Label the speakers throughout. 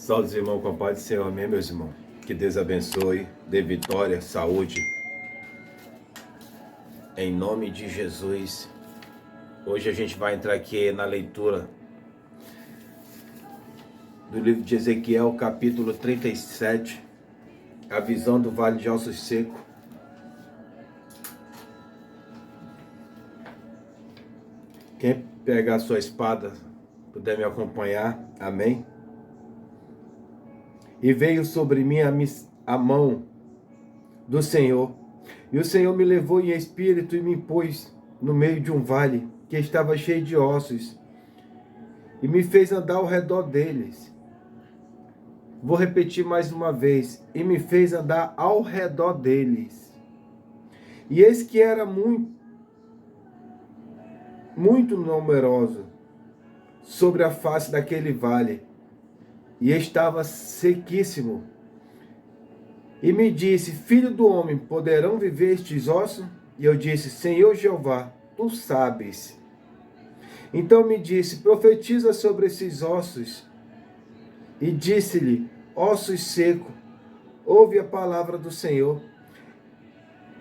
Speaker 1: Salve, os irmãos, com a paz do Senhor, amém, meus irmãos. Que Deus abençoe, dê vitória, saúde. Em nome de Jesus. Hoje a gente vai entrar aqui na leitura do livro de Ezequiel, capítulo 37, a visão do Vale de Ossos Secos. Quem pegar a sua espada, puder me acompanhar, amém. E veio sobre mim a mão do Senhor, e o Senhor me levou em espírito e me pôs no meio de um vale que estava cheio de ossos, e me fez andar ao redor deles. Vou repetir mais uma vez, e me fez andar ao redor deles. E eis que era muito numeroso sobre a face daquele vale, e estava sequíssimo. E me disse: filho do homem, poderão viver estes ossos? E eu disse: Senhor Jeová, tu sabes. Então me disse: profetiza sobre esses ossos. E disse-lhe: ossos secos, ouve a palavra do Senhor.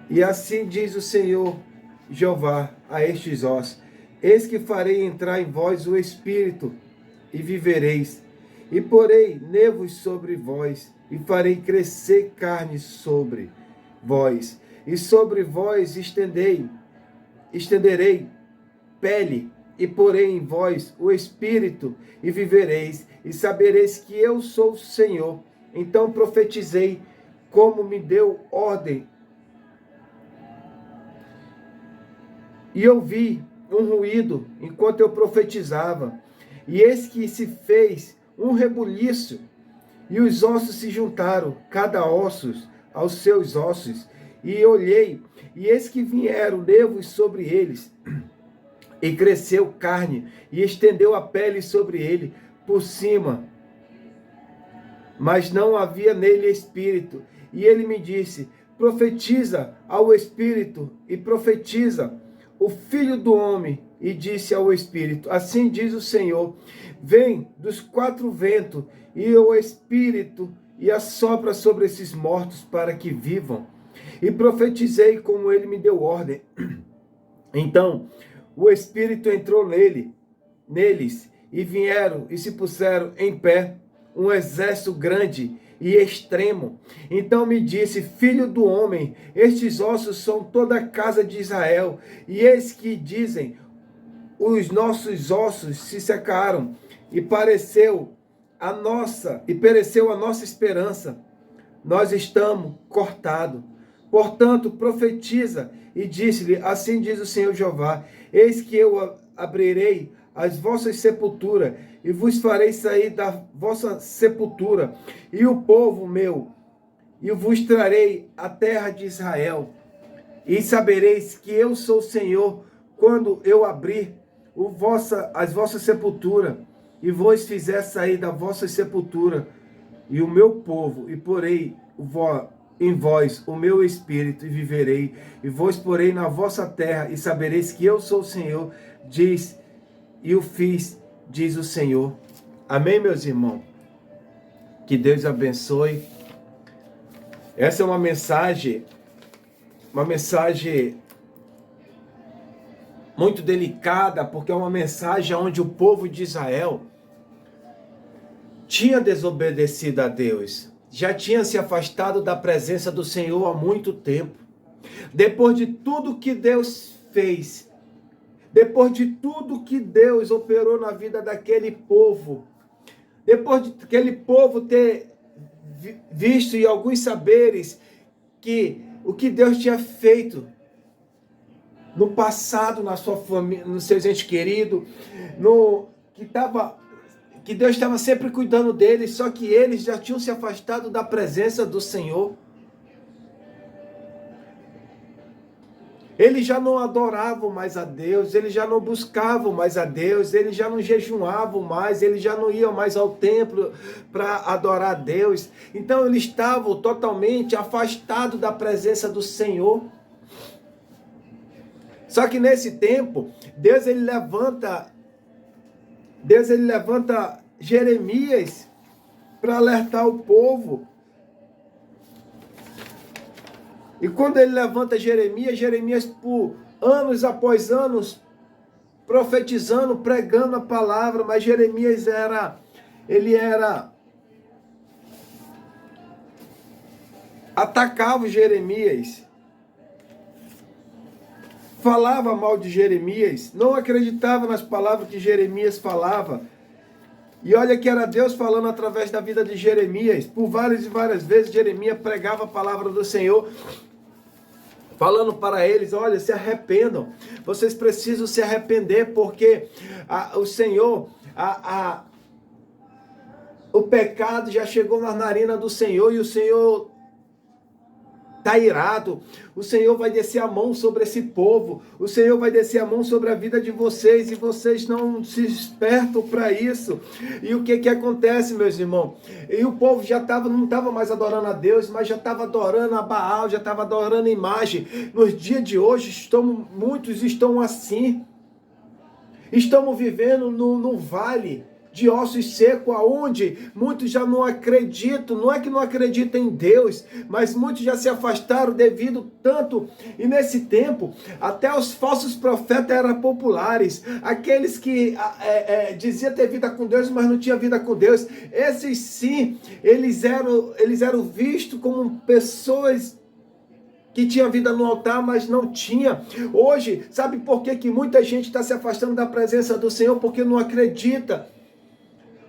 Speaker 1: E assim diz o Senhor Jeová a estes ossos: eis que farei entrar em vós o Espírito, e vivereis. E porei nervos sobre vós, e farei crescer carne sobre vós, e sobre vós estenderei pele, e porei em vós o Espírito, e vivereis, e sabereis que eu sou o Senhor. Então profetizei como me deu ordem. E ouvi um ruído enquanto eu profetizava, e eis que se fez um rebuliço, e os ossos se juntaram, cada osso aos seus ossos. E olhei, e eis que vieram nervos sobre eles, e cresceu carne, e estendeu a pele sobre ele por cima, mas não havia nele espírito. E ele me disse: profetiza ao Espírito, e profetiza o Filho do Homem. E disse ao Espírito: assim diz o Senhor, vem dos quatro ventos, e o Espírito, e assopra sobre esses mortos para que vivam. E profetizei como ele me deu ordem. Então o Espírito entrou neles, e vieram e se puseram em pé um exército grande e extremo. Então me disse: filho do homem, estes ossos são toda a casa de Israel. E eis que dizem: os nossos ossos se secaram, e pereceu a nossa esperança. Nós estamos cortados. Portanto, profetiza. E disse-lhe: assim diz o Senhor Jeová: eis que eu abrirei as vossas sepulturas, e vos farei sair da vossa sepultura, e o povo meu, e vos trarei a terra de Israel. E sabereis que eu sou o Senhor, quando eu abrir as vossas sepulturas, e vos fizer sair da vossa sepultura, e o meu povo, e porei em vós o meu espírito, e viverei, e vos porei na vossa terra, e sabereis que eu sou o Senhor, e o fiz, diz o Senhor. Amém, meus irmãos? Que Deus abençoe. Essa é uma mensagem muito delicada, porque é uma mensagem onde o povo de Israel tinha desobedecido a Deus, já tinha se afastado da presença do Senhor há muito tempo. Depois de tudo que Deus fez, depois de tudo que Deus operou na vida daquele povo, depois de aquele povo ter visto em alguns saberes que o que Deus tinha feito no passado, na sua família, nos seus entes queridos, que Deus estava sempre cuidando deles, só que eles já tinham se afastado da presença do Senhor. Eles já não adoravam mais a Deus, eles já não buscavam mais a Deus, eles já não jejuavam mais, eles já não iam mais ao templo para adorar a Deus. Então eles estavam totalmente afastados da presença do Senhor. Só que nesse tempo, Deus ele levanta Jeremias para alertar o povo. E quando ele levanta Jeremias, Jeremias por anos após anos, profetizando, pregando a palavra, mas Jeremias atacava Jeremias, falava mal de Jeremias, não acreditava nas palavras que Jeremias falava. E olha que era Deus falando através da vida de Jeremias. Por várias e várias vezes Jeremias pregava a palavra do Senhor, falando para eles: olha, se arrependam, vocês precisam se arrepender, porque o Senhor, o pecado já chegou na narina do Senhor, e o Senhor está irado. O Senhor vai descer a mão sobre esse povo, o Senhor vai descer a mão sobre a vida de vocês, e vocês não se despertam para isso. E o que acontece, meus irmãos? E o povo já não estava mais adorando a Deus, mas já estava adorando a Baal, já estava adorando a imagem. Nos dias de hoje, muitos estão assim, estamos vivendo no vale de ossos secos, aonde muitos já não acreditam, não é que não acreditam em Deus, mas muitos já se afastaram devido tanto, e nesse tempo, até os falsos profetas eram populares, aqueles que diziam ter vida com Deus, mas não tinha vida com Deus, esses sim, eles eram vistos como pessoas que tinha vida no altar, mas não tinha. Hoje, sabe por que muita gente está se afastando da presença do Senhor? Porque não acredita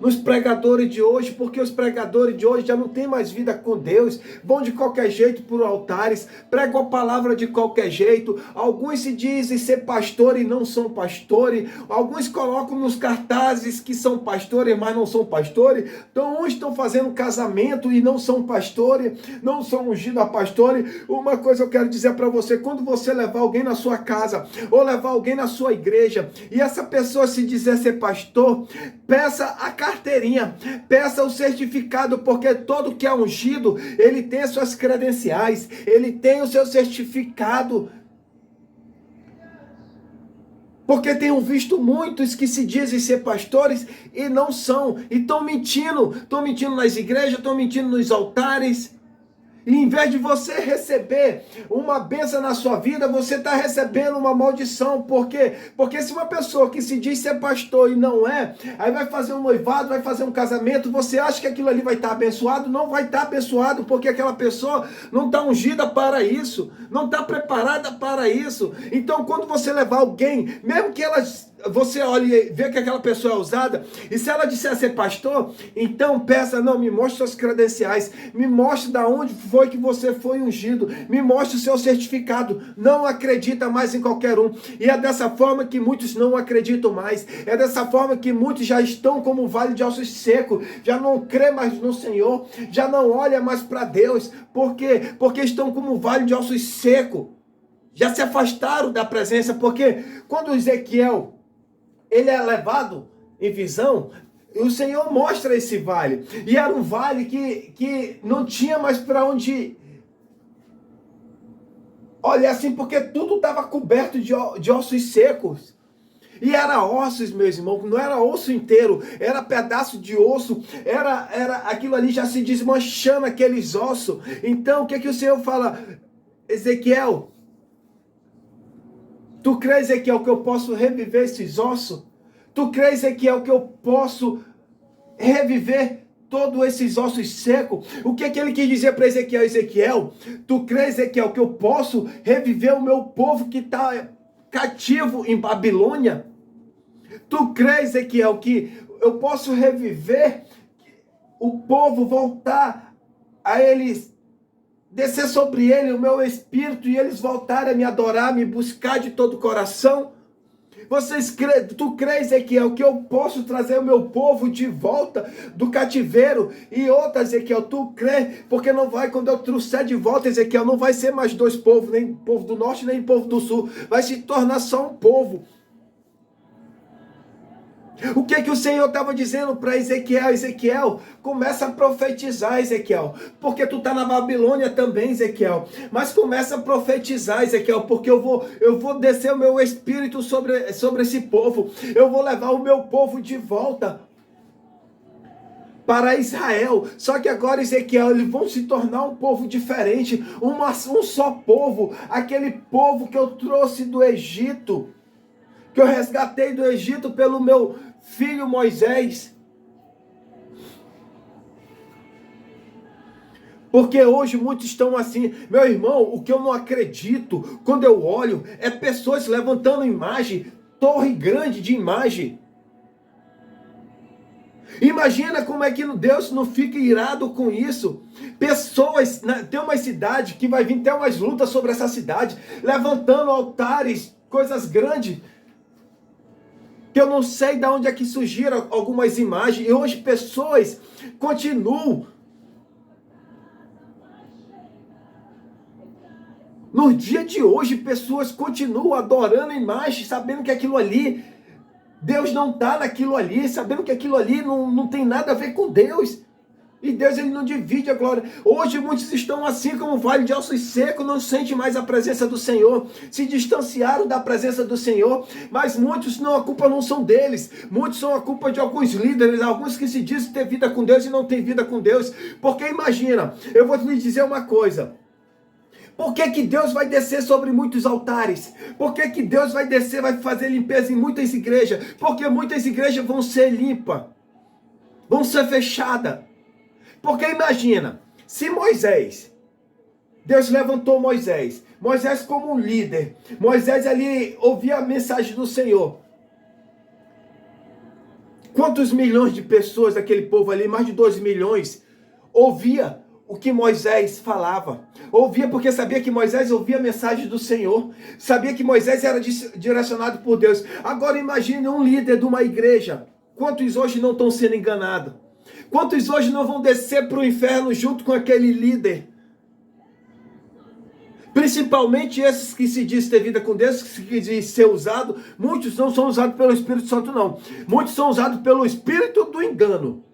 Speaker 1: nos pregadores de hoje, porque os pregadores de hoje já não têm mais vida com Deus, vão de qualquer jeito por altares, pregam a palavra de qualquer jeito, alguns se dizem ser pastores e não são pastores, alguns colocam nos cartazes que são pastores, mas não são pastores, então uns estão fazendo casamento e não são pastores, não são ungidos a pastores. Uma coisa eu quero dizer para você: quando você levar alguém na sua casa, ou levar alguém na sua igreja, e essa pessoa se dizer ser pastor, peça a carteirinha, peça o certificado, porque todo que é ungido, ele tem as suas credenciais, ele tem o seu certificado. Porque tenho visto muitos que se dizem ser pastores e não são, e estão mentindo nas igrejas, estão mentindo nos altares. E em vez de você receber uma bênção na sua vida, você está recebendo uma maldição. Por quê? Porque se uma pessoa que se diz ser pastor e não é, aí vai fazer um noivado, vai fazer um casamento, você acha que aquilo ali vai estar abençoado? Não vai estar abençoado, porque aquela pessoa não está ungida para isso, não está preparada para isso. Então, quando você levar alguém, mesmo que você olhe e vê que aquela pessoa é ousada, e se ela disser ser pastor, então peça: não, me mostre suas credenciais, me mostre da onde foi que você foi ungido, me mostre o seu certificado. Não acredita mais em qualquer um, e é dessa forma que muitos não acreditam mais, é dessa forma que muitos já estão como o vale de ossos secos, já não crê mais no Senhor, já não olha mais para Deus. Por quê? Porque estão como o vale de ossos secos, já se afastaram da presença. Porque quando Ezequiel ele é levado em visão, o Senhor mostra esse vale, e era um vale que não tinha mais para onde olhar assim, porque tudo estava coberto de ossos secos. E era ossos, meus irmãos, não era osso inteiro, era pedaço de osso, era aquilo ali já se desmanchando, aqueles ossos. Então o que o Senhor fala: Ezequiel, tu crês, Ezequiel, que eu posso reviver esses ossos? Tu crês, Ezequiel, que eu posso reviver todos esses ossos secos? O que ele quis dizer para Ezequiel? Ezequiel, tu crês, Ezequiel, que eu posso reviver o meu povo que está cativo em Babilônia? Tu crês, Ezequiel, que eu posso reviver o povo, voltar a eles, descer sobre ele o meu espírito, e eles voltarem a me adorar, me buscar de todo o coração? Tu crês, Ezequiel, que eu posso trazer o meu povo de volta do cativeiro? E outra, Ezequiel, tu crês, porque não vai, quando eu trouxer de volta, Ezequiel, não vai ser mais dois povos, nem povo do norte, nem povo do sul, vai se tornar só um povo. O que o Senhor estava dizendo para Ezequiel? Ezequiel, começa a profetizar, Ezequiel, porque tu está na Babilônia também, Ezequiel, mas começa a profetizar, Ezequiel, porque eu vou descer o meu espírito sobre esse povo, eu vou levar o meu povo de volta. para Israel. Só que agora Ezequiel, eles vão se tornar um povo diferente, um só povo, aquele povo que eu trouxe do Egito, que eu resgatei do Egito pelo meu filho Moisés. Porque hoje muitos estão assim, meu irmão, o que eu não acredito, quando eu olho, é pessoas levantando imagem, torre grande de imagem. Imagina como é que Deus não fica irado com isso. Pessoas, tem uma cidade que vai vir até umas lutas sobre essa cidade, levantando altares, coisas grandes, que eu não sei de onde é que surgiram algumas imagens, e hoje pessoas continuam. No dia de hoje, pessoas continuam adorando imagens, sabendo que aquilo ali, Deus não está naquilo ali, sabendo que aquilo ali não tem nada a ver com Deus. E Deus, ele não divide a glória. Hoje muitos estão assim como o vale de ossos secos, não sentem mais a presença do Senhor, se distanciaram da presença do Senhor, mas muitos não, a culpa não são deles, muitos são a culpa de alguns líderes, alguns que se dizem ter vida com Deus e não têm vida com Deus. Porque imagina, eu vou lhe dizer uma coisa, por que que Deus vai descer sobre muitos altares? Por que que Deus vai descer, vai fazer limpeza em muitas igrejas? Porque muitas igrejas vão ser limpas, vão ser fechadas. Porque imagina, se Moisés, Deus levantou Moisés como um líder, Moisés ali ouvia a mensagem do Senhor. Quantos milhões de pessoas daquele povo ali, mais de 2 milhões, ouvia o que Moisés falava? Ouvia porque sabia que Moisés ouvia a mensagem do Senhor, sabia que Moisés era direcionado por Deus. Agora imagine um líder de uma igreja, quantos hoje não estão sendo enganados? Quantos hoje não vão descer para o inferno junto com aquele líder? Principalmente esses que se dizem ter vida com Deus, que se dizem ser usado, muitos não são usados pelo Espírito Santo não. Muitos são usados pelo espírito do engano.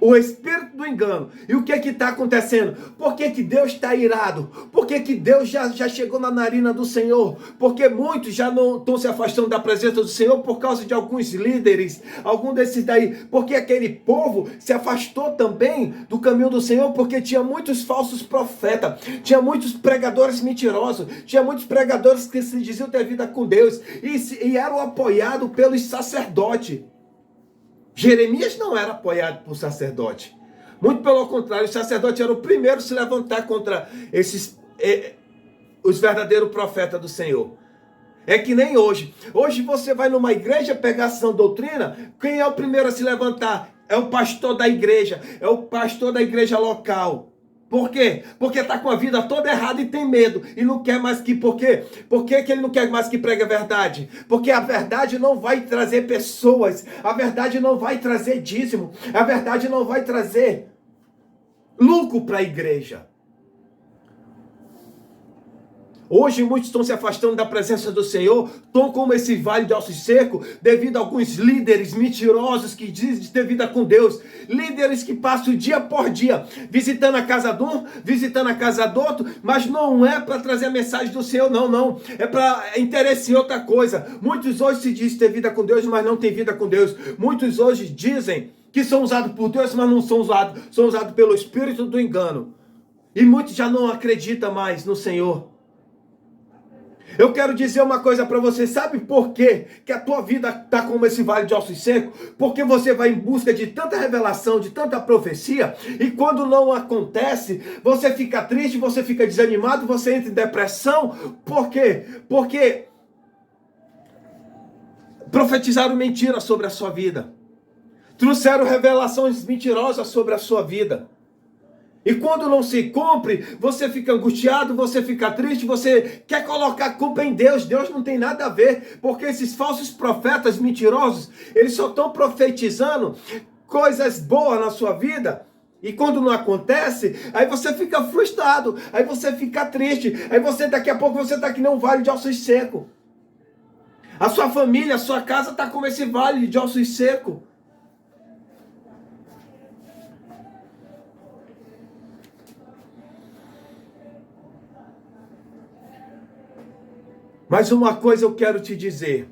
Speaker 1: O espírito do engano. E o que está acontecendo? Por que que Deus está irado? Por que que Deus já chegou na narina do Senhor? Porque muitos já não estão se afastando da presença do Senhor por causa de alguns líderes, algum desses daí. Porque aquele povo se afastou também do caminho do Senhor, porque tinha muitos falsos profetas, tinha muitos pregadores mentirosos, tinha muitos pregadores que se diziam ter vida com Deus e eram apoiados pelos sacerdotes. Jeremias não era apoiado por sacerdote. Muito pelo contrário, o sacerdote era o primeiro a se levantar contra os verdadeiros profetas do Senhor. É que nem hoje. Hoje você vai numa igreja pegar a sã doutrina, quem é o primeiro a se levantar? É o pastor da igreja, é o pastor da igreja local. Por quê? Porque está com a vida toda errada e tem medo. E não quer mais que... Por quê? Por que que ele não quer mais que pregue a verdade? Porque a verdade não vai trazer pessoas. A verdade não vai trazer dízimo. A verdade não vai trazer lucro para a igreja. Hoje muitos estão se afastando da presença do Senhor, estão como esse vale de ossos secos, devido a alguns líderes mentirosos que dizem ter vida com Deus. Líderes que passam dia por dia, visitando a casa de um, visitando a casa do outro, mas não é para trazer a mensagem do Senhor, não. É para interesse em outra coisa. Muitos hoje se dizem ter vida com Deus, mas não têm vida com Deus. Muitos hoje dizem que são usados por Deus, mas não são usados pelo espírito do engano. E muitos já não acreditam mais no Senhor. Eu quero dizer uma coisa para você, sabe por quê que a tua vida está como esse vale de ossos secos? Porque você vai em busca de tanta revelação, de tanta profecia, e quando não acontece, você fica triste, você fica desanimado, você entra em depressão. Por quê? Porque profetizaram mentiras sobre a sua vida, trouxeram revelações mentirosas sobre a sua vida. E quando não se cumpre, você fica angustiado, você fica triste, você quer colocar a culpa em Deus. Deus não tem nada a ver, porque esses falsos profetas mentirosos, eles só estão profetizando coisas boas na sua vida. E quando não acontece, aí você fica frustrado, aí você fica triste, aí você daqui a pouco você está que nem um vale de ossos secos. A sua família, a sua casa está como esse vale de ossos secos. Mas uma coisa eu quero te dizer.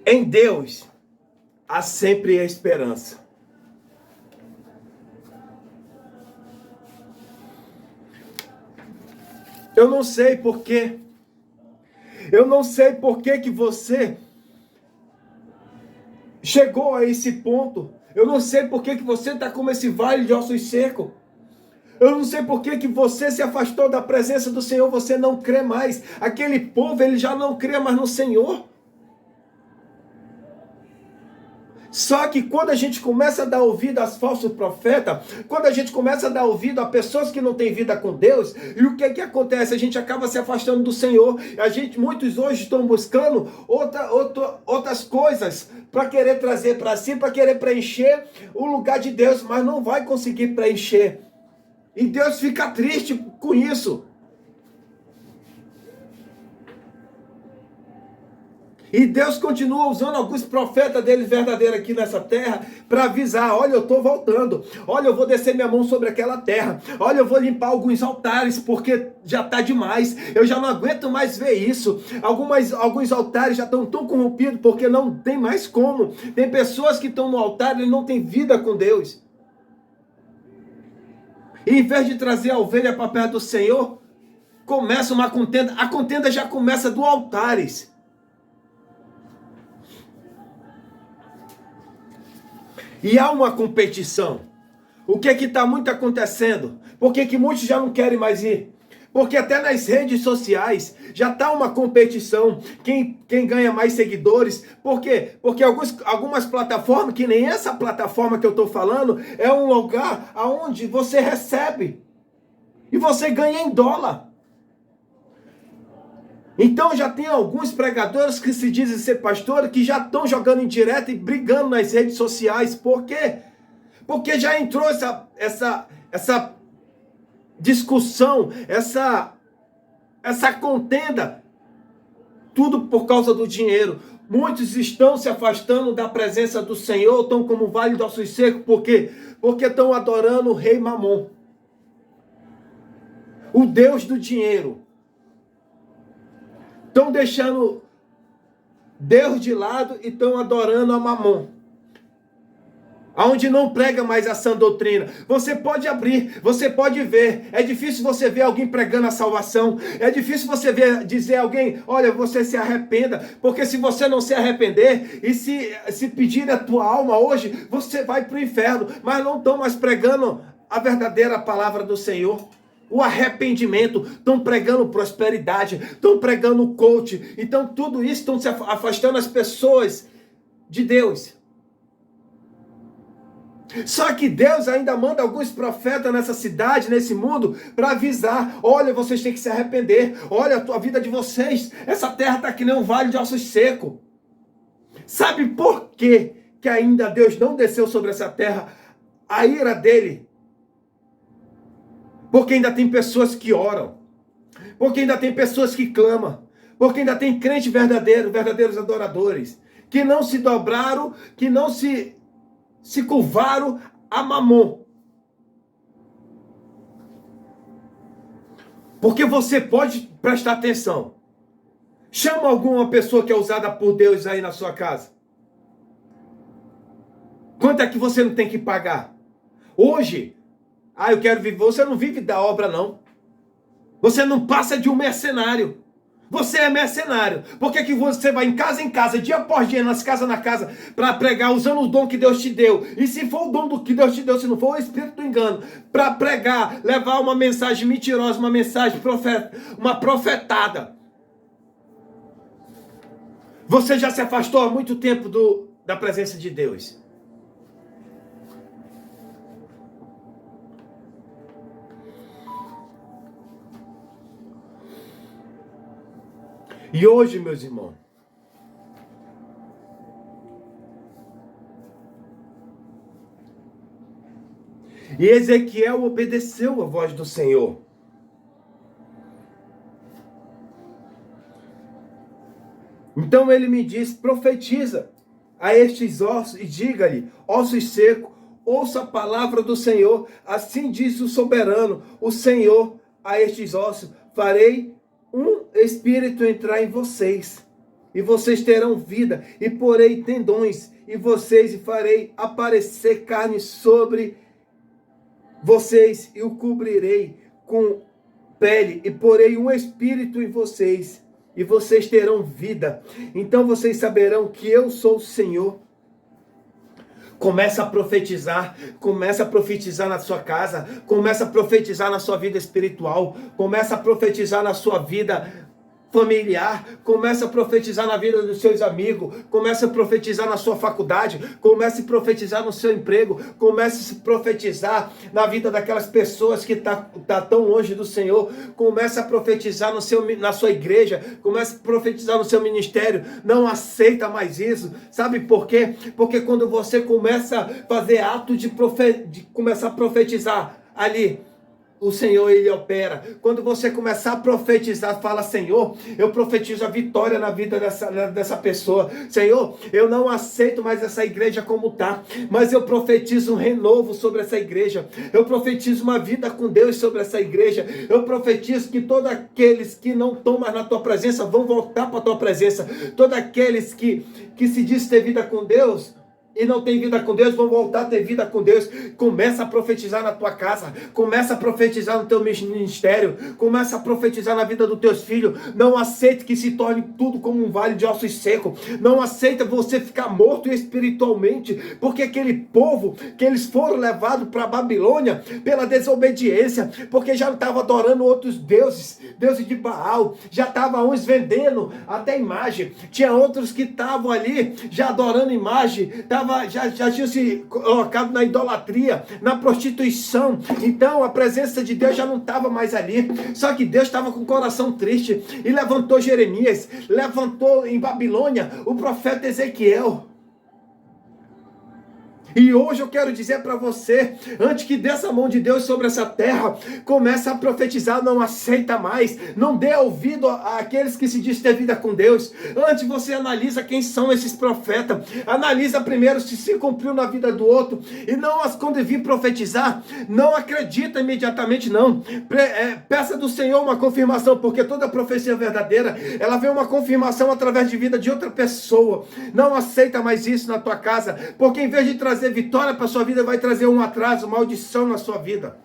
Speaker 1: Em Deus, há sempre a esperança. Eu não sei porquê. Eu não sei por que você chegou a esse ponto. Eu não sei por que você está como esse vale de ossos secos. Eu não sei por que você se afastou da presença do Senhor, você não crê mais. Aquele povo, ele já não crê mais no Senhor. Só que quando a gente começa a dar ouvido aos falsos profetas, quando a gente começa a dar ouvido a pessoas que não têm vida com Deus, e o que acontece? A gente acaba se afastando do Senhor. Muitos hoje estão buscando outras coisas para querer trazer para si, para querer preencher o lugar de Deus, mas não vai conseguir preencher. E Deus fica triste com isso. E Deus continua usando alguns profetas dele verdadeiros aqui nessa terra para avisar: olha, eu estou voltando, olha, eu vou descer minha mão sobre aquela terra, olha, eu vou limpar alguns altares porque já está demais, eu já não aguento mais ver isso. Alguns altares já estão tão corrompidos porque não tem mais como. Tem pessoas que estão no altar e não têm vida com Deus. E em vez de trazer a ovelha para perto do Senhor, começa uma contenda. A contenda já começa do altares. E há uma competição. O que está muito acontecendo? Por que muitos já não querem mais ir? Porque até nas redes sociais já está uma competição. Quem ganha mais seguidores. Por quê? Porque algumas plataformas, que nem essa plataforma que eu estou falando, é um lugar onde você recebe. E você ganha em dólar. Então já tem alguns pregadores que se dizem ser pastores que já estão jogando em direto e brigando nas redes sociais. Por quê? Porque já entrou essa discussão, essa contenda, tudo por causa do dinheiro. Muitos estão se afastando da presença do Senhor, estão como o vale de ossos secos. Por quê? Porque estão adorando o rei Mamon, o Deus do dinheiro. Estão deixando Deus de lado e estão adorando a Mamon, aonde não prega mais a sã doutrina. Você pode abrir, você pode ver. É difícil você ver alguém pregando a salvação. É difícil você dizer a alguém: olha, você se arrependa. Porque se você não se arrepender e se pedir a tua alma hoje, você vai para o inferno. Mas não estão mais pregando a verdadeira palavra do Senhor. O arrependimento, estão pregando prosperidade, estão pregando coach. Então tudo isso estão se afastando as pessoas de Deus. Só que Deus ainda manda alguns profetas nessa cidade, nesse mundo, para avisar: olha, vocês têm que se arrepender, olha a tua vida de vocês, essa terra está que nem um vale de ossos secos. Sabe por quê que ainda Deus não desceu sobre essa terra a ira dele? Porque ainda tem pessoas que oram, porque ainda tem pessoas que clamam, porque ainda tem crentes verdadeiros adoradores, que não se dobraram, que não se curvaram a Mamon. Porque você pode prestar atenção. Chama alguma pessoa que é usada por Deus aí na sua casa. Quanto é que você não tem que pagar? Hoje, eu quero viver. Você não vive da obra, não. Você não passa de um mercenário. Você é mercenário. Por que você vai em casa, dia após dia, na casa, para pregar, usando o dom que Deus te deu? E se for o dom do que Deus te deu, se não for o espírito do engano, para pregar, levar uma mensagem mentirosa, uma mensagem uma profetada. Você já se afastou há muito tempo da presença de Deus. E hoje, meus irmãos, e Ezequiel obedeceu a voz do Senhor. Então ele me diz: profetiza a estes ossos e diga-lhe: ossos secos, ouça a palavra do Senhor. Assim diz o soberano, o Senhor, a estes ossos: farei um espírito entrar em vocês, e vocês terão vida, e porei tendões, em vocês e farei aparecer carne sobre vocês e o cobrirei com pele e porei um espírito em vocês e vocês terão vida. Então vocês saberão que eu sou o Senhor. Começa a profetizar na sua casa, começa a profetizar na sua vida espiritual, começa a profetizar na sua vida familiar, começa a profetizar na vida dos seus amigos, começa a profetizar na sua faculdade, comece a profetizar no seu emprego, comece a profetizar na vida daquelas pessoas que tá tão longe do Senhor, comece a profetizar na sua igreja, comece a profetizar no seu ministério. Não aceita mais isso, sabe por quê? Porque quando você começa a fazer ato de começar a profetizar ali, o Senhor, Ele opera. Quando você começar a profetizar, fala: Senhor, eu profetizo a vitória na vida dessa pessoa. Senhor, eu não aceito mais essa igreja como está, mas eu profetizo um renovo sobre essa igreja. Eu profetizo uma vida com Deus sobre essa igreja. Eu profetizo que todos aqueles que não estão mais na tua presença vão voltar para a tua presença. Todos aqueles que se diz ter vida com Deus e não tem vida com Deus, vão voltar a ter vida com Deus. Começa a profetizar na tua casa, começa a profetizar no teu ministério, começa a profetizar na vida dos teus filhos. Não aceite que se torne tudo como um vale de ossos secos. Não aceita você ficar morto espiritualmente, porque aquele povo que eles foram levados para a Babilônia pela desobediência, porque já estavam adorando outros deuses de Baal, já estavam uns vendendo até imagem, tinha outros que estavam ali já adorando imagem, já tinham se colocado na idolatria, na prostituição. Então a presença de Deus já não estava mais ali. Só que Deus estava com o coração triste e levantou Jeremias, levantou em Babilônia o profeta Ezequiel. E hoje eu quero dizer para você, antes que desça a mão de Deus sobre essa terra, começa a profetizar, não aceita mais, não dê ouvido àqueles que se diz ter vida com Deus. Antes você analisa quem são esses profetas, analisa primeiro se cumpriu na vida do outro, e não, quando vir profetizar, não acredita imediatamente não, peça do Senhor uma confirmação, porque toda profecia verdadeira, ela vem uma confirmação através de vida de outra pessoa. Não aceita mais isso na tua casa, porque em vez de trazer vitória para a sua vida, vai trazer um atraso, maldição na sua vida.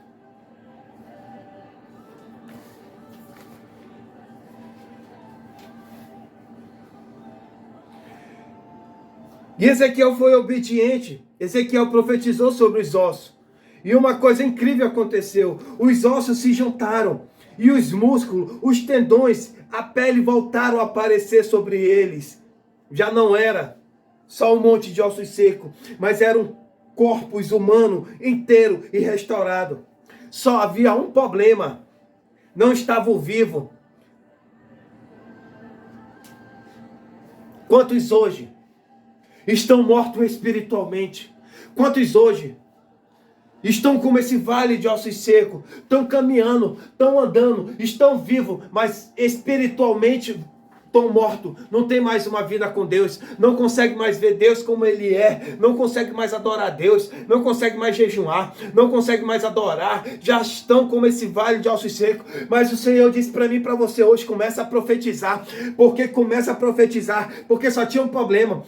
Speaker 1: E Ezequiel foi obediente. Ezequiel profetizou sobre os ossos. E uma coisa incrível aconteceu. Os ossos se juntaram. E os músculos, os tendões, a pele voltaram a aparecer sobre eles. Já não era só um monte de ossos secos, mas era um corpo humano inteiro e restaurado. Só havia um problema: não estavam vivos. Quantos hoje estão mortos espiritualmente? Quantos hoje estão como esse vale de ossos secos? Estão caminhando, estão andando, estão vivos, mas espiritualmente estão mortos, não tem mais uma vida com Deus, não consegue mais ver Deus como Ele é, não consegue mais adorar Deus, não consegue mais jejuar, não consegue mais adorar, já estão como esse vale de ossos secos. Mas o Senhor disse para mim e para você hoje: começa a profetizar, porque só tinha um problema,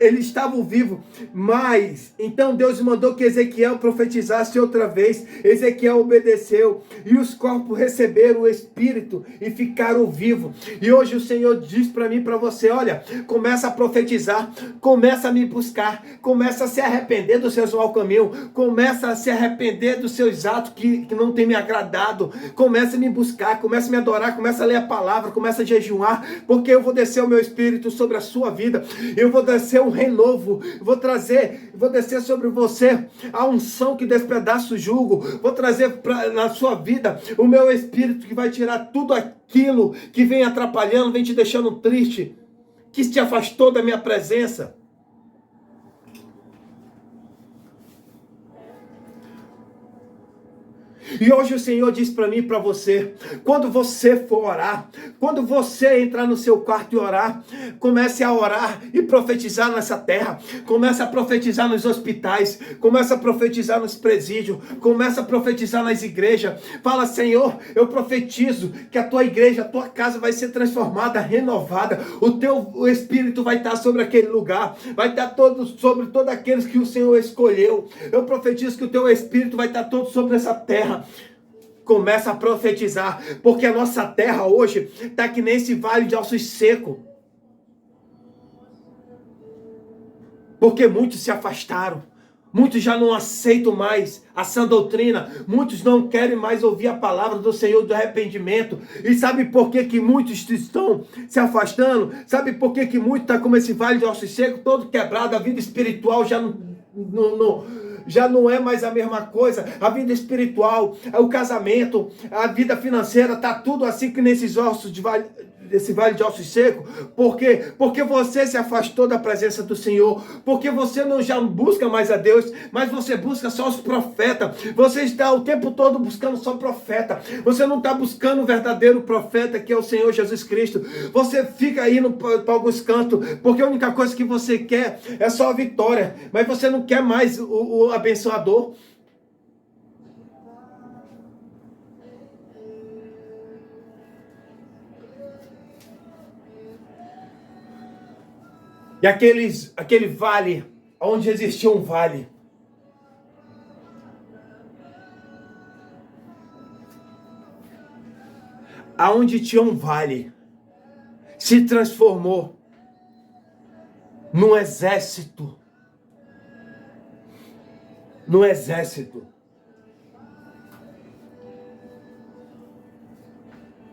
Speaker 1: eles estavam vivos, mas então Deus mandou que Ezequiel profetizasse outra vez. Ezequiel obedeceu e os corpos receberam o Espírito e ficaram vivos. E hoje o Senhor diz para mim e para você: olha, começa a profetizar, começa a me buscar, começa a se arrepender dos seus maus caminhos, começa a se arrepender dos seus atos que não tem me agradado, começa a me buscar, começa a me adorar, começa a ler a palavra, começa a jejuar, porque eu vou descer o meu Espírito sobre a sua vida, eu vou descer um renovo, vou descer sobre você a unção que despedaça o jugo, vou trazer na sua vida o meu Espírito que vai tirar tudo aquilo que vem atrapalhando, vem te deixando triste, que te afastou da minha presença. E hoje o Senhor diz para mim e para você, quando você for orar, quando você entrar no seu quarto e orar, comece a orar e profetizar nessa terra, comece a profetizar nos hospitais, comece a profetizar nos presídios, comece a profetizar nas igrejas. Fala: Senhor, eu profetizo que a tua igreja, a tua casa vai ser transformada, renovada, o Espírito vai estar sobre aquele lugar, vai estar sobre todos aqueles que o Senhor escolheu. Eu profetizo que o teu Espírito vai estar todo sobre essa terra. Começa a profetizar, porque a nossa terra hoje está que nem esse vale de ossos secos, porque muitos se afastaram, muitos já não aceitam mais a sã doutrina, muitos não querem mais ouvir a palavra do Senhor do arrependimento. E sabe por que muitos estão se afastando? Sabe por que muitos estão como esse vale de ossos secos, todo quebrado? A vida espiritual já não é mais a mesma coisa. A vida espiritual, o casamento, a vida financeira, está tudo assim que nesses esse vale de ossos secos. Por quê? Porque você se afastou da presença do Senhor, porque você não já busca mais a Deus, mas você busca só os profetas. Você está o tempo todo buscando só profeta, você não está buscando o verdadeiro profeta, que é o Senhor Jesus Cristo. Você fica indo para alguns cantos, porque a única coisa que você quer é só a vitória, mas você não quer mais o abençoador. E aquele vale, onde existia um vale, aonde tinha um vale, se transformou num exército. No exército.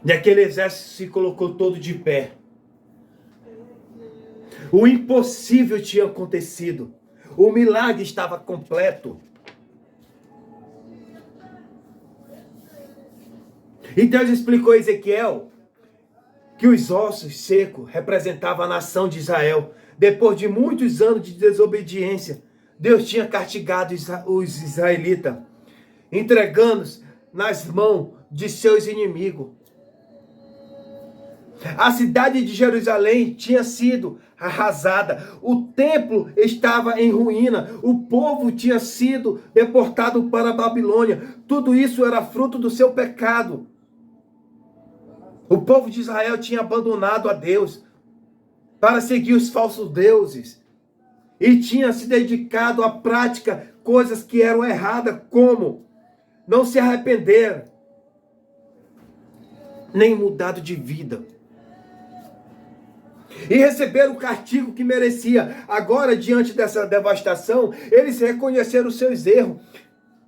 Speaker 1: E aquele exército se colocou todo de pé. O impossível tinha acontecido. O milagre estava completo. E Deus explicou a Ezequiel que os ossos secos representavam a nação de Israel. Depois de muitos anos de desobediência, Deus tinha castigado os israelitas, entregando-os nas mãos de seus inimigos. A cidade de Jerusalém tinha sido arrasada, o templo estava em ruína, o povo tinha sido deportado para a Babilônia. Tudo isso era fruto do seu pecado. O povo de Israel tinha abandonado a Deus para seguir os falsos deuses e tinha se dedicado à prática coisas que eram erradas, como não se arrepender, nem mudado de vida. E receberam o castigo que merecia. Agora, diante dessa devastação, eles reconheceram os seus erros,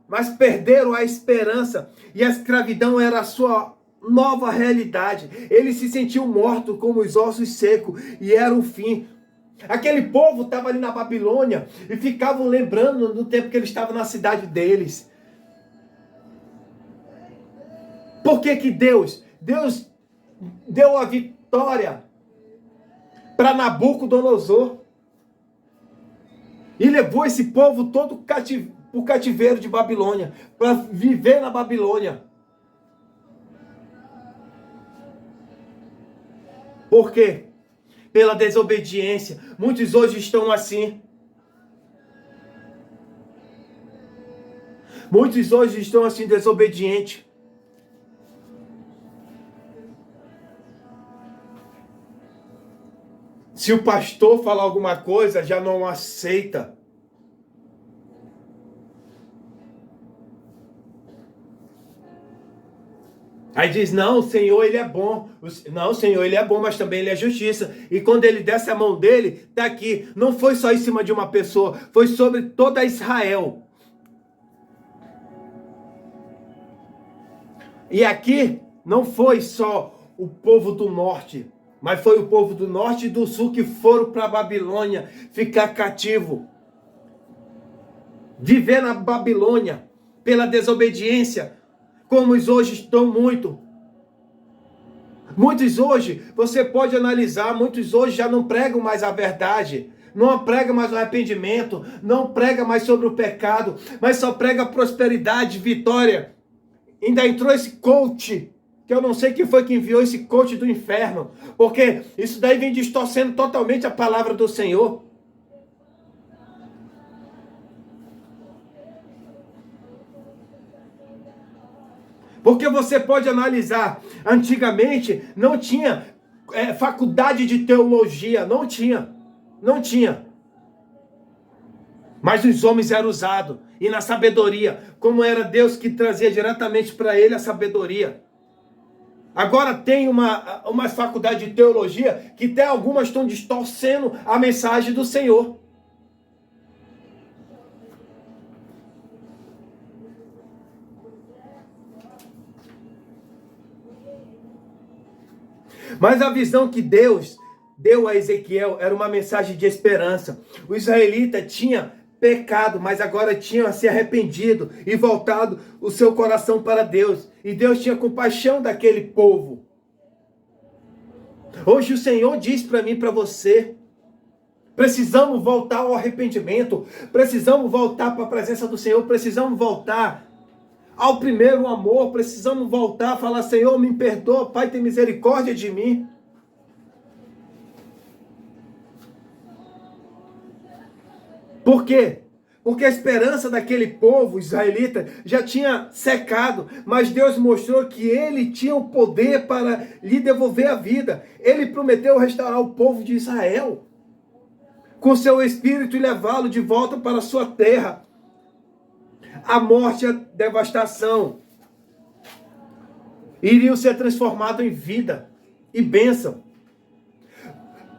Speaker 1: mas perderam a esperança, e a escravidão era a sua nova realidade. Eles se sentiam mortos como os ossos secos, e era o fim. Aquele povo estava ali na Babilônia e ficavam lembrando do tempo que eles estavam na cidade deles. Por que Deus deu a vitória para Nabucodonosor e levou esse povo todo para o cativeiro de Babilônia, para viver na Babilônia? Por quê? Pela desobediência. Muitos hoje estão assim. Muitos hoje estão assim, desobedientes. Se o pastor falar alguma coisa, já não aceita. Aí diz: não, o Senhor, Ele é bom. Não, o Senhor, Ele é bom, mas também Ele é justiça. E quando Ele desce a mão dele, está aqui. Não foi só em cima de uma pessoa, foi sobre toda Israel. E aqui não foi só o povo do norte, mas foi o povo do norte e do sul que foram para a Babilônia ficar cativo. Viver na Babilônia pela desobediência, como hoje estão muito. Muitos hoje, você pode analisar, muitos hoje já não pregam mais a verdade, não prega mais o arrependimento, não prega mais sobre o pecado, mas só prega prosperidade, vitória. ainda entrou esse coach, que eu não sei quem foi que enviou esse coach do inferno, porque isso daí vem distorcendo totalmente a palavra do Senhor. Porque você pode analisar, antigamente não tinha faculdade de teologia, não tinha. Mas os homens eram usados, e na sabedoria, como era Deus que trazia diretamente para ele a sabedoria. Agora tem uma faculdade de teologia que até algumas estão distorcendo a mensagem do Senhor. Mas a visão que Deus deu a Ezequiel era uma mensagem de esperança. O israelita tinha pecado, mas agora tinha se arrependido e voltado o seu coração para Deus. E Deus tinha compaixão daquele povo. Hoje o Senhor diz para mim e para você, precisamos voltar ao arrependimento, precisamos voltar para a presença do Senhor, precisamos voltar ao primeiro amor, precisamos voltar a falar: Senhor, me perdoa, Pai, tem misericórdia de mim. Por quê? Porque a esperança daquele povo israelita já tinha secado, mas Deus mostrou que ele tinha o poder para lhe devolver a vida. Ele prometeu restaurar o povo de Israel com seu espírito e levá-lo de volta para a sua terra. A morte e a devastação iriam ser transformados em vida e bênção.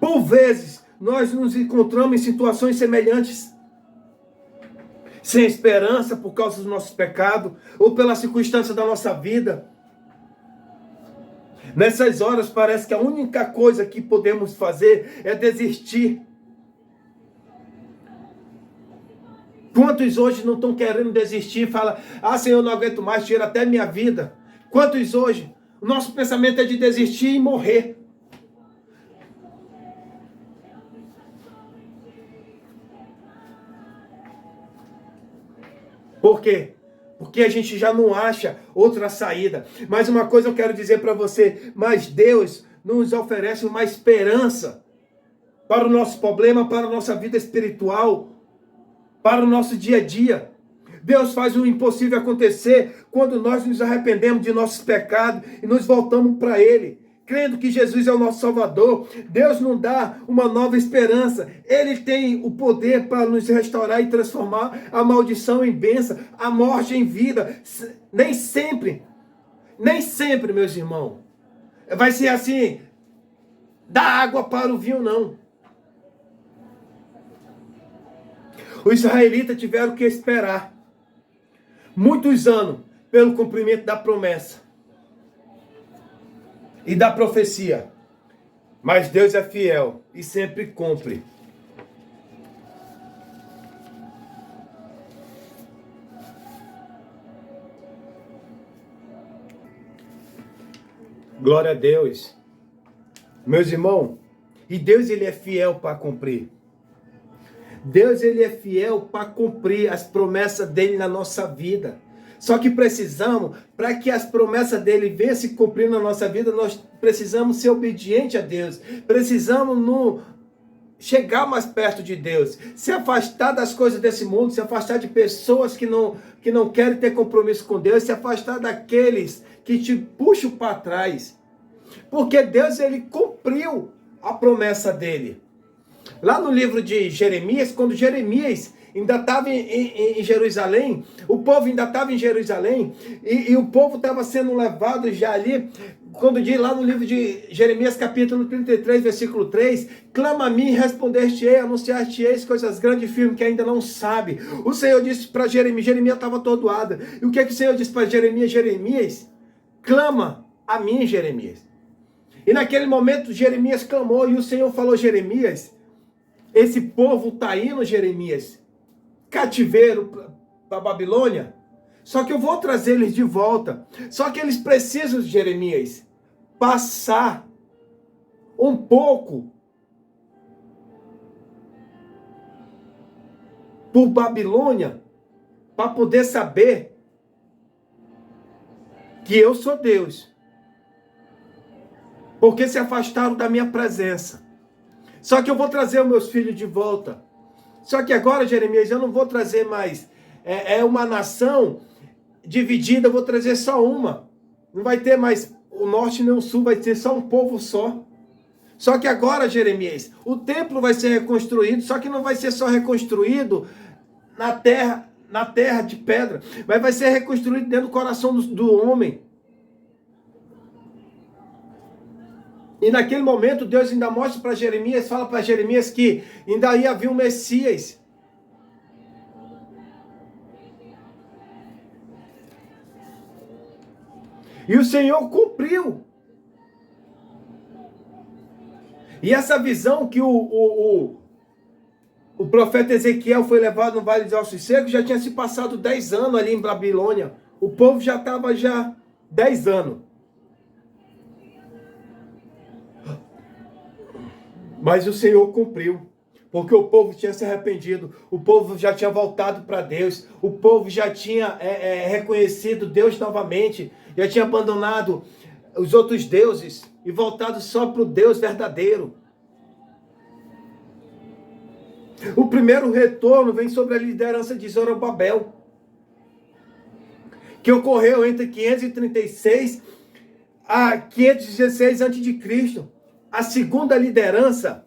Speaker 1: Por vezes, nós nos encontramos em situações semelhantes, sem esperança por causa dos nossos pecados, ou pela circunstância da nossa vida. Nessas horas parece que a única coisa que podemos fazer é desistir. Quantos hoje não estão querendo desistir? Fala: ah, Senhor, eu não aguento mais, tira até minha vida. Quantos hoje? O nosso pensamento é de desistir e morrer. Por quê? Porque a gente já não acha outra saída. Mas uma coisa eu quero dizer para você: mas Deus nos oferece uma esperança para o nosso problema, para a nossa vida espiritual, para o nosso dia a dia. Deus faz o impossível acontecer quando nós nos arrependemos de nossos pecados e nos voltamos para Ele, crendo que Jesus é o nosso Salvador. Deus nos dá uma nova esperança. Ele tem o poder para nos restaurar e transformar a maldição em bênção, a morte em vida. Nem sempre, meus irmãos, vai ser assim, da água para o vinho, não. Os israelitas tiveram que esperar muitos anos pelo cumprimento da promessa e da profecia. Mas Deus é fiel e sempre cumpre. Glória a Deus. Meus irmãos, e Deus, ele é fiel para cumprir. Deus, ele é fiel para cumprir as promessas dele na nossa vida. Só que precisamos, para que as promessas dele venham se cumprir na nossa vida, nós precisamos ser obedientes a Deus. Precisamos chegar mais perto de Deus. Se afastar das coisas desse mundo, se afastar de pessoas que não querem ter compromisso com Deus, se afastar daqueles que te puxam para trás. Porque Deus, ele cumpriu a promessa dele. Lá no livro de Jeremias, quando Jeremias ainda estava em Jerusalém, o povo ainda estava em Jerusalém, e o povo estava sendo levado já ali, quando diz lá no livro de Jeremias, capítulo 33, versículo 3, clama a mim e respondeste-ei, anunciaste-eis coisas grandes e firmes que ainda não sabe. O Senhor disse para Jeremias, Jeremias estava atordoado. E o que é que o Senhor disse para Jeremias? Jeremias, clama a mim, Jeremias. E naquele momento Jeremias clamou, e o Senhor falou: Jeremias, esse povo está indo, Jeremias, cativeiro para a Babilônia, só que eu vou trazer eles de volta. Só que eles precisam, Jeremias, passar um pouco por Babilônia para poder saber que eu sou Deus, porque se afastaram da minha presença. Só que eu vou trazer os meus filhos de volta. Só que agora, Jeremias, eu não vou trazer mais uma nação dividida, eu vou trazer só uma. Não vai ter mais o norte nem o sul, vai ter só um povo só. Só que agora, Jeremias, o templo vai ser reconstruído, só que não vai ser só reconstruído na terra de pedra, mas vai ser reconstruído dentro do coração do homem. E naquele momento, Deus ainda mostra para Jeremias, fala para Jeremias que ainda ia vir um Messias. E o Senhor cumpriu. E essa visão que o profeta Ezequiel foi levado no Vale dos Ossos Secos, já tinha se passado 10 anos ali em Babilônia. O povo já estava 10 anos. Mas o Senhor cumpriu, porque o povo tinha se arrependido, o povo já tinha voltado para Deus, o povo já tinha reconhecido Deus novamente, já tinha abandonado os outros deuses e voltado só para o Deus verdadeiro. O primeiro retorno vem sobre a liderança de Zorobabel, que ocorreu entre 536 a 516 a.C. A segunda liderança,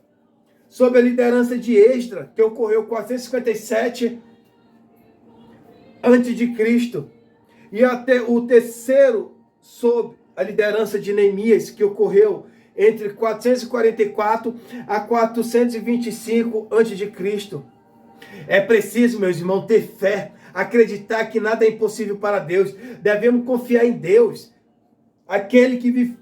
Speaker 1: sob a liderança de Esdras, que ocorreu em 457 a.C. E até o terceiro, sob a liderança de Neemias, que ocorreu entre 444 a 425 a.C. É preciso, meus irmãos, ter fé, acreditar que nada é impossível para Deus. Devemos confiar em Deus, aquele que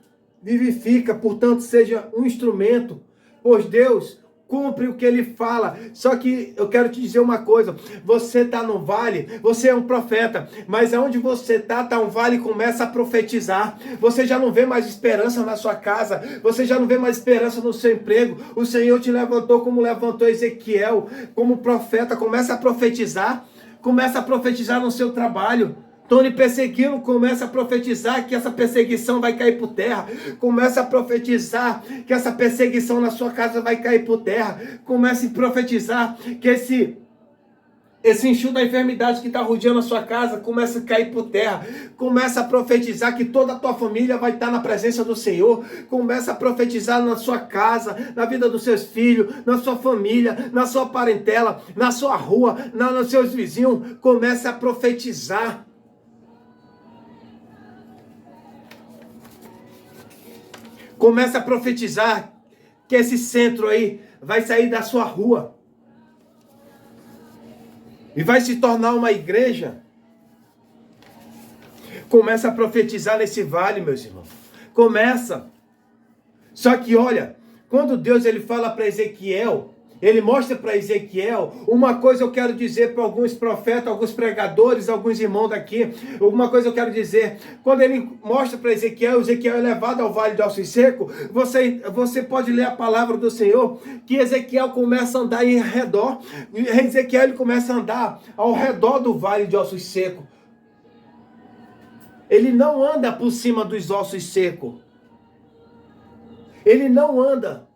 Speaker 1: vivifica, portanto, seja um instrumento, pois Deus cumpre o que Ele fala. Só que eu quero te dizer uma coisa, você está no vale, você é um profeta, mas aonde você está um vale, começa a profetizar. Você já não vê mais esperança na sua casa, você já não vê mais esperança no seu emprego. O Senhor te levantou como levantou Ezequiel, como profeta. Começa a profetizar no seu trabalho. Estão lhe perseguindo, começa a profetizar que essa perseguição vai cair por terra. Começa a profetizar que essa perseguição na sua casa vai cair por terra. Comece a profetizar que esse enxuto da enfermidade que está rodeando a sua casa começa a cair por terra. Começa a profetizar que toda a tua família vai estar na presença do Senhor. Começa a profetizar na sua casa, na vida dos seus filhos, na sua família, na sua parentela, na sua rua, nos seus vizinhos. Começa a profetizar. Começa a profetizar que esse centro aí vai sair da sua rua e vai se tornar uma igreja. Começa a profetizar nesse vale, meus irmãos. Começa. Só que olha, quando Deus ele fala para Ezequiel, ele mostra para Ezequiel, uma coisa eu quero dizer para alguns profetas, alguns pregadores, alguns irmãos daqui, uma coisa eu quero dizer, quando ele mostra para Ezequiel, Ezequiel é levado ao Vale de Ossos Secos, você pode ler a palavra do Senhor, que Ezequiel começa a andar em redor, Ezequiel ele começa a andar ao redor do Vale de Ossos Secos. Ele não anda por cima dos ossos secos. Ele não anda,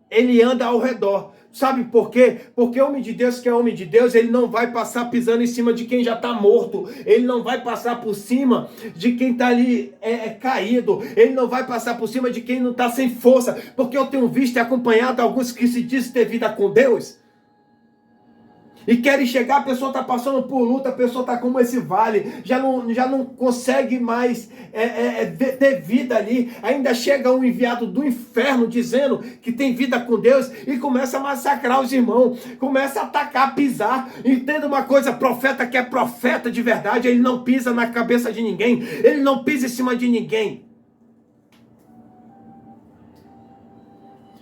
Speaker 1: ele anda ao redor. Sabe por quê? Porque o homem de Deus que é homem de Deus, ele não vai passar pisando em cima de quem já está morto. Ele não vai passar por cima de quem está ali caído. Ele não vai passar por cima de quem não está sem força. Porque eu tenho visto e acompanhado alguns que se dizem ter vida com Deus. E querem chegar, a pessoa está passando por luta, a pessoa está como esse vale, já não consegue mais ter vida ali. Ainda chega um enviado do inferno dizendo que tem vida com Deus e começa a massacrar os irmãos, começa a atacar, pisar. Entenda uma coisa, profeta que é profeta de verdade, ele não pisa na cabeça de ninguém, ele não pisa em cima de ninguém.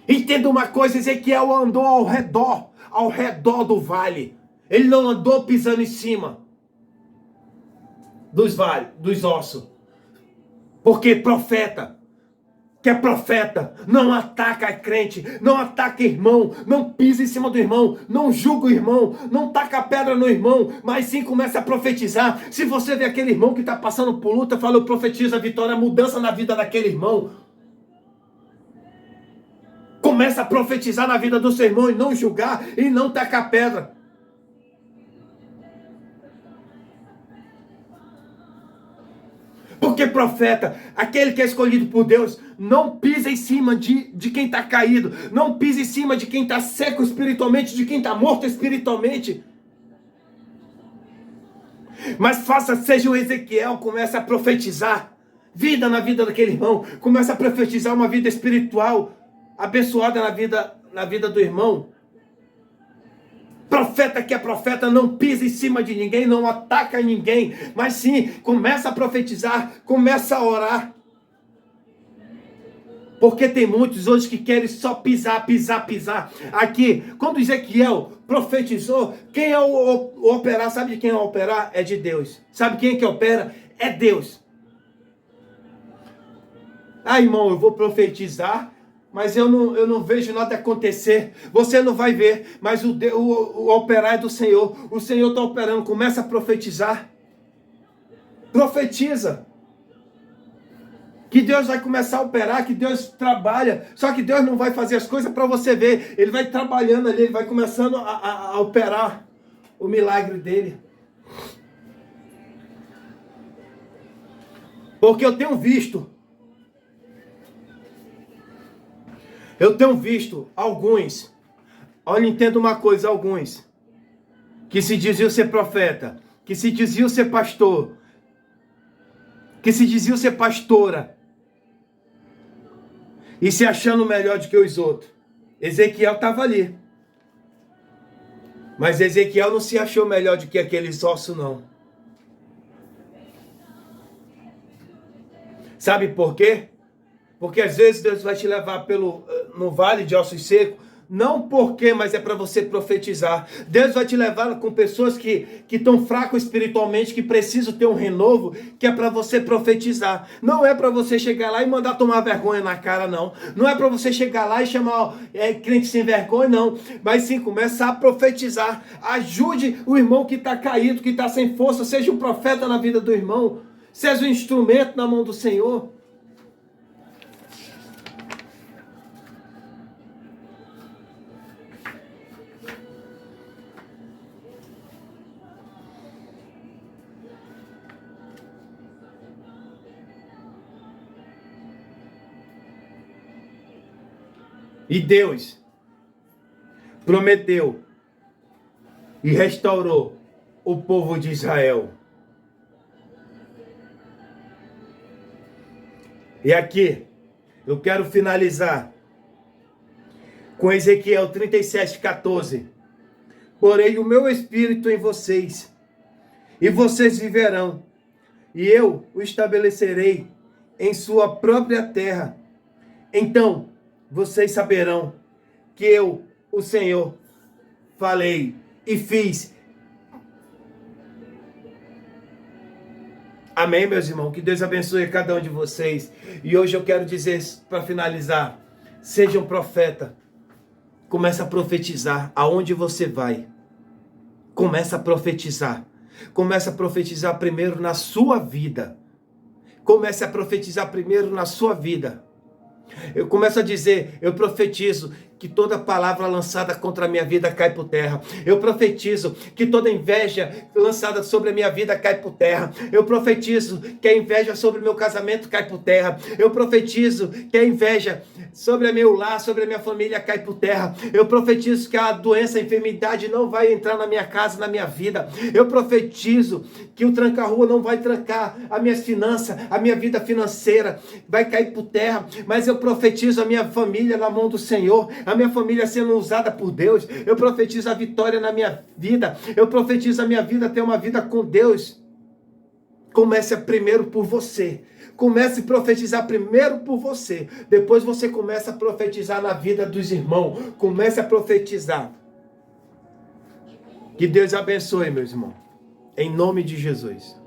Speaker 1: Entenda uma coisa, Ezequiel andou ao redor do vale. Ele não andou pisando em cima dos vales, dos ossos. Porque profeta que é profeta, não ataca a crente, não ataca irmão, não pisa em cima do irmão, não julga o irmão, não taca a pedra no irmão, mas sim começa a profetizar. Se você vê aquele irmão que está passando por luta, fala, eu profetizo a vitória, a mudança na vida daquele irmão. Começa a profetizar na vida do seu irmão e não julgar e não tacar pedra. Porque profeta, aquele que é escolhido por Deus, não pisa em cima de quem está caído, não pisa em cima de quem está seco espiritualmente, de quem está morto espiritualmente. Mas seja o Ezequiel, comece a profetizar vida na vida daquele irmão, comece a profetizar uma vida espiritual abençoada na vida do irmão. Profeta que é profeta não pisa em cima de ninguém, não ataca ninguém, mas sim, começa a profetizar, começa a orar. Porque tem muitos hoje que querem só pisar. Aqui, quando Ezequiel profetizou, quem é o operar? Sabe de quem é o operar? É de Deus. Sabe quem é que opera? É Deus. Ah, irmão, eu vou profetizar, mas eu não vejo nada acontecer. Você não vai ver, mas o operar é do Senhor. O Senhor está operando. Começa a profetizar. Profetiza. Que Deus vai começar a operar, que Deus trabalha. Só que Deus não vai fazer as coisas para você ver. Ele vai trabalhando ali, ele vai começando a operar o milagre dele. Porque eu tenho visto alguns, olha, entenda uma coisa, alguns, que se diziam ser profeta, que se diziam ser pastor, que se diziam ser pastora, e se achando melhor do que os outros. Ezequiel estava ali. Mas Ezequiel não se achou melhor do que aqueles ossos, não. Sabe por quê? Porque às vezes Deus vai te levar no vale de ossos secos, não porque, mas é para você profetizar. Deus vai te levar com pessoas que estão fracos espiritualmente, que precisam ter um renovo, que é para você profetizar. Não é para você chegar lá e mandar tomar vergonha na cara, não. Não é para você chegar lá e chamar crente sem vergonha, não. Mas sim, começa a profetizar. Ajude o irmão que está caído, que está sem força. Seja um profeta na vida do irmão. Seja um instrumento na mão do Senhor. E Deus prometeu e restaurou o povo de Israel. E aqui eu quero finalizar com Ezequiel 37:14. Porém o meu espírito em vocês, e vocês viverão, e eu o estabelecerei em sua própria terra. Então vocês saberão que eu, o Senhor, falei e fiz. Amém, meus irmãos? Que Deus abençoe cada um de vocês. E hoje eu quero dizer, para finalizar, seja um profeta. Comece a profetizar aonde você vai. Comece a profetizar. Comece a profetizar primeiro na sua vida. Comece a profetizar primeiro na sua vida. Eu começo a dizer, eu profetizo que toda palavra lançada contra a minha vida cai por terra. Eu profetizo que toda inveja lançada sobre a minha vida cai por terra. Eu profetizo que a inveja sobre o meu casamento cai por terra. Eu profetizo que a inveja sobre o meu lar, sobre a minha família cai por terra. Eu profetizo que a doença, a enfermidade não vai entrar na minha casa, na minha vida. Eu profetizo que o tranca-rua não vai trancar as minhas finanças, a minha vida financeira vai cair por terra. Mas eu profetizo a minha família na mão do Senhor, a minha família sendo usada por Deus. Eu profetizo a vitória na minha vida. Eu profetizo a minha vida ter uma vida com Deus. Comece primeiro por você. Comece a profetizar primeiro por você. Depois você começa a profetizar na vida dos irmãos. Comece a profetizar. Que Deus abençoe, meus irmãos. Em nome de Jesus.